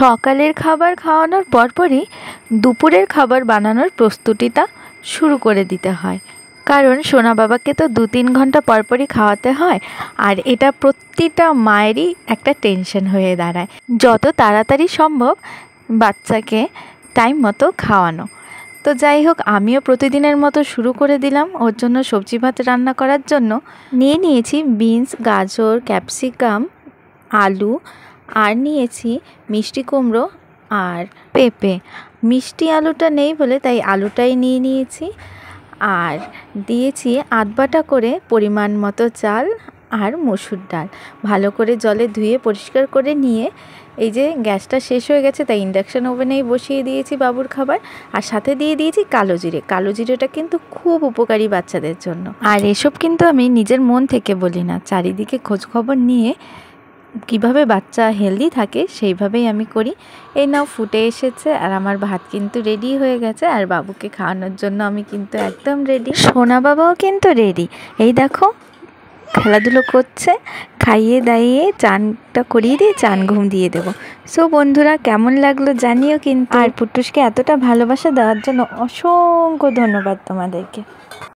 সকালের খাবার খাওয়ানোর পরপরই দুপুরের খাবার বানানোর প্রস্তুতিটা শুরু করে দিতে হয়, কারণ সোনা বাবাকে তো 2-3 ঘন্টা পরপরই খাওয়াতে হয়। আর এটা প্রতিটা মায়েরই একটা টেনশন হয়ে দাঁড়ায়, যত তাড়াতাড়ি সম্ভব বাচ্চাকে টাইম মতো খাওয়ানো। তো যাই হোক, আমিও প্রতিদিনের মতো শুরু করে দিলাম ওর জন্য সবজি ভাত রান্না করার জন্য। নিয়েছি বিনস, গাজর, ক্যাপসিকাম, আলু, আর নিয়েছি মিষ্টি কুমড়ো আর পেঁপে। মিষ্টি আলুটা নেই বলে তাই আলুটাই নিয়েছি। আর দিয়েছি আধবাটা করে পরিমাণ মতো চাল আর মসুর ডাল। ভালো করে জলে ধুয়ে পরিষ্কার করে নিয়ে এই যে গ্যাসটা শেষ হয়ে গেছে, তাই ইন্ডাকশান ওভেনেই বসিয়ে দিয়েছি বাবুর খাবার। আর সাথে দিয়ে দিয়েছি কালো জিরে। কালো জিরেটা কিন্তু খুব উপকারী বাচ্চাদের জন্য। আর এসব কিন্তু আমি নিজের মন থেকে বলি না, চারিদিকে খোঁজখবর নিয়ে কিভাবে বাচ্চা হেলদি থাকে সেইভাবেই আমি করি। এই নাও ফুটে এসেছে আর আমার ভাত কিন্তু রেডি হয়ে গেছে। আর বাবুকে খাওয়ানোর জন্য আমি কিন্তু একদম রেডি। সোনা বাবাও কিন্তু রেডি, এই দেখো খেলাধুলো করছে। খাইয়ে দাইয়ে চানটা করিয়ে দিয়ে চান ঘুম দিয়ে দেবো। সো বন্ধুরা, কেমন লাগলো জানিও কিন্তু। আর পুটুসকে এতটা ভালোবাসা দেওয়ার জন্য অসংখ্য ধন্যবাদ তোমাদেরকে।